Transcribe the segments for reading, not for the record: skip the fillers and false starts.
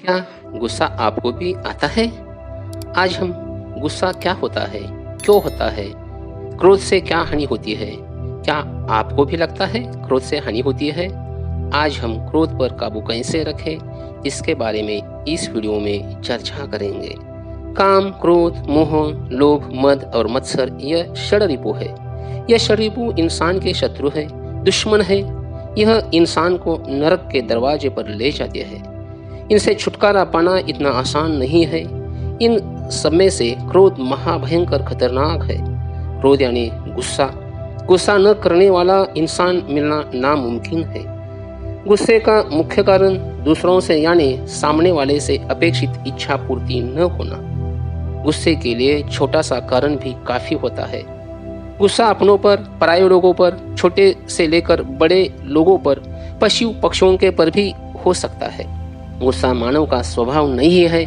क्या गुस्सा आपको भी आता है? आज हम गुस्सा क्या होता है, क्यों होता है, क्रोध से क्या हानि होती है? क्या आपको भी लगता है क्रोध से हानि होती है? आज हम क्रोध पर काबू कैसे रखें, इसके बारे में इस वीडियो में चर्चा करेंगे। काम, क्रोध, मोह, लोभ, मद और मत्सर यह षड्रिपु है। यह षड्रिपु इंसान के शत्रु है, दुश्मन है। यह इंसान को नरक के दरवाजे पर ले जाते हैं। इनसे छुटकारा पाना इतना आसान नहीं है। इन सब में से क्रोध महाभयंकर खतरनाक है। क्रोध यानी गुस्सा। गुस्सा न करने वाला इंसान मिलना नामुमकिन है। गुस्से का मुख्य कारण दूसरों से यानी सामने वाले से अपेक्षित इच्छा पूर्ति न होना। गुस्से के लिए छोटा सा कारण भी काफी होता है। गुस्सा अपनों पर, पराये लोगों पर, छोटे से लेकर बड़े लोगों पर, पशु पक्षियों के पर भी हो सकता है। गुस्सा मानव का स्वभाव नहीं है,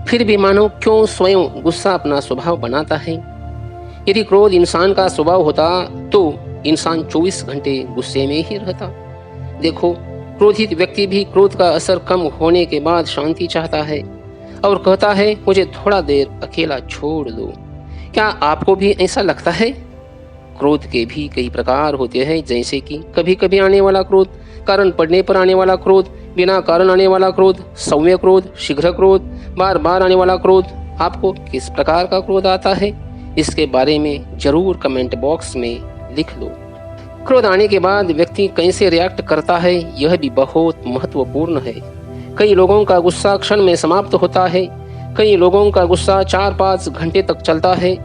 फिर भी मानव क्यों स्वयं गुस्सा अपना स्वभाव बनाता है? यदि क्रोध इंसान का स्वभाव होता तो इंसान 24 घंटे गुस्से में ही रहता। देखो, क्रोधित व्यक्ति भी क्रोध का असर कम होने के बाद शांति चाहता है और कहता है, मुझे थोड़ा देर अकेला छोड़ दो। क्या आपको भी ऐसा लगता है? क्रोध के भी कई प्रकार होते हैं, जैसे कि कभी कभी आने वाला क्रोध, कारण पड़ने पर आने वाला क्रोध, बिना कारण आने वाला क्रोध, सौम्य क्रोध, शीघ्र क्रोध, बार बार आने वाला क्रोध। आपको किस प्रकार का क्रोध आता है, इसके बारे में जरूर कमेंट बॉक्स में लिख लो। क्रोध आने के बाद व्यक्ति कैसे रिएक्ट करता है, यह भी बहुत महत्वपूर्ण है। कई लोगों का गुस्सा क्षण में समाप्त होता है। कई लोगों का गुस्सा 4-5 घंटे तक चलता है।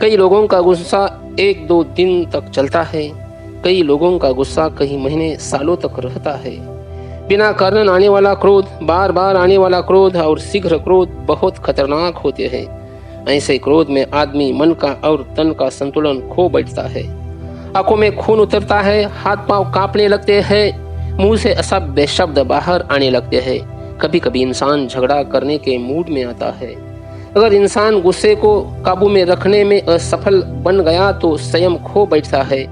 कई लोगों का गुस्सा 1-2 दिन तक चलता है। कई लोगों का गुस्सा कई महीने, सालों तक रहता है। बिना कारण आने वाला क्रोध, बार बार आने वाला क्रोध और शीघ्र क्रोध बहुत खतरनाक होते हैं। ऐसे क्रोध में आदमी मन का और तन का संतुलन खो बैठता है। आंखों में खून उतरता है, हाथ पांव कांपने लगते हैं, मुंह से असभ्य शब्द बाहर आने लगते हैं। कभी कभी इंसान झगड़ा करने के मूड में आता है। अगर इंसान गुस्से को काबू में रखने में असफल बन गया तो संयम खो बैठता है।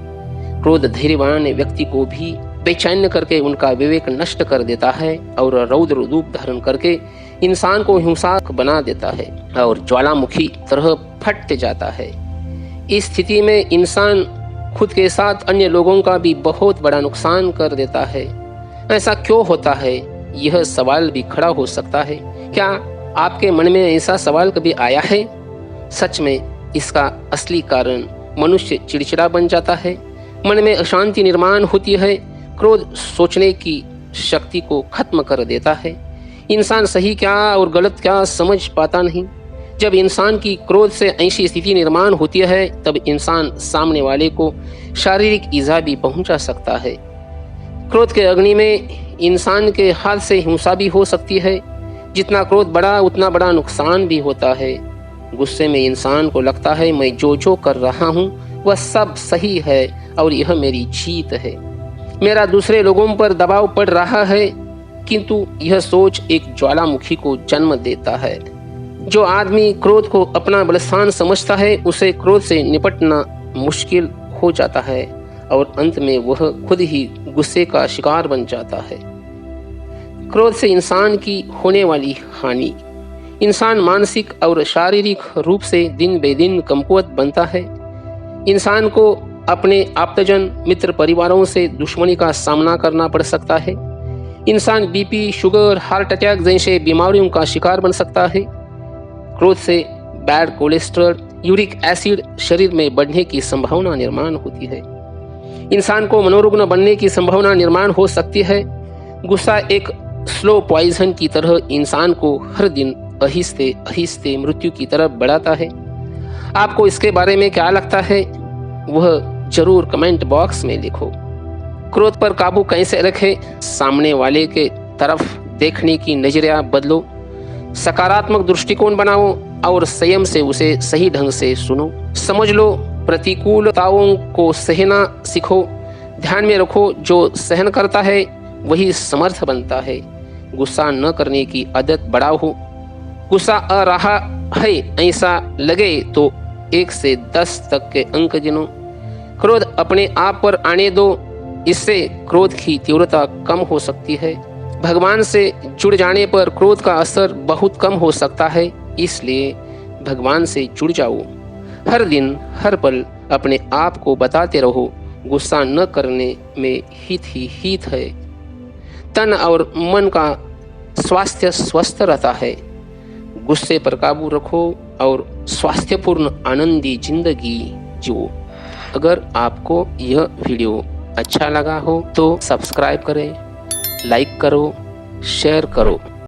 क्रोध धैर्यवान व्यक्ति को भी बेचैन करके उनका विवेक नष्ट कर देता है और रौद्र रूप धारण करके इंसान को हिंसक बना देता है और ज्वालामुखी तरह फट जाता है। इस स्थिति में इंसान खुद के साथ अन्य लोगों का भी बहुत बड़ा नुकसान कर देता है। ऐसा क्यों होता है, यह सवाल भी खड़ा हो सकता है। क्या आपके मन में ऐसा सवाल कभी आया है? सच में इसका असली कारण मनुष्य चिड़चिड़ा बन जाता है, मन में अशांति निर्माण होती है। क्रोध सोचने की शक्ति को खत्म कर देता है। इंसान सही क्या और गलत क्या समझ पाता नहीं। जब इंसान की क्रोध से ऐसी स्थिति निर्माण होती है तब इंसान सामने वाले को शारीरिक ईजा भी पहुंचा सकता है। क्रोध के अग्नि में इंसान के हाथ से हिंसा भी हो सकती है। जितना क्रोध बढ़ा उतना बड़ा नुकसान भी होता है। गुस्से में इंसान को लगता है, मैं जो कर रहा हूँ वह सब सही है और यह मेरी जीत है। मेरा दूसरे लोगों पर दबाव पड़ रहा है। किंतु यह सोच एक ज्वालामुखी को जन्म देता है। जो आदमी क्रोध को अपना बलस्थान समझता है उसे क्रोध से निपटना मुश्किल हो जाता है और अंत में वह खुद ही गुस्से का शिकार बन जाता है। क्रोध से इंसान की होने वाली हानि। इंसान मानसिक और शारीरिक रूप से दिन बे दिन कमकुवत बनता है। इंसान को अपने आप्तजन, मित्र, परिवारों से दुश्मनी का सामना करना पड़ सकता है। इंसान बीपी, शुगर, हार्ट अटैक जैसे बीमारियों का शिकार बन सकता है। क्रोध से बैड कोलेस्ट्रॉल, यूरिक एसिड शरीर में बढ़ने की संभावना निर्माण होती है। इंसान को मनोरुग्ण बनने की संभावना निर्माण हो सकती है। गुस्सा एक स्लो पॉइजन की तरह इंसान को हर दिन आहिस्ते आहिस्ते मृत्यु की तरफ बढ़ाता है। आपको इसके बारे में क्या लगता है, वह जरूर कमेंट बॉक्स में लिखो। क्रोध पर काबू कैसे रखें? सामने वाले के तरफ देखने की नजरिया बदलो, सकारात्मक दृष्टिकोण बनाओ और संयम से उसे सही ढंग से सुनो। समझ लो, प्रतिकूलताओं को सहना सीखो। ध्यान में रखो, जो सहन करता है वही समर्थ बनता है। गुस्सा न करने की आदत बढ़ाओ। गुस्सा आ रहा है ऐसा लगे तो 1 से 10 तक के अंक गिनो। क्रोध अपने आप पर आने दो, इससे क्रोध की तीव्रता कम हो सकती है। भगवान से जुड़ जाने पर क्रोध का असर बहुत कम हो सकता है, इसलिए भगवान से जुड़ जाओ। हर दिन हर पल अपने आप को बताते रहो, गुस्सा न करने में हित ही हित है। तन और मन का स्वास्थ्य स्वस्थ रहता है। गुस्से पर काबू रखो और स्वास्थ्यपूर्ण आनंदी जिंदगी जियो। अगर आपको यह वीडियो अच्छा लगा हो तो सब्सक्राइब करें, लाइक करो, शेयर करो।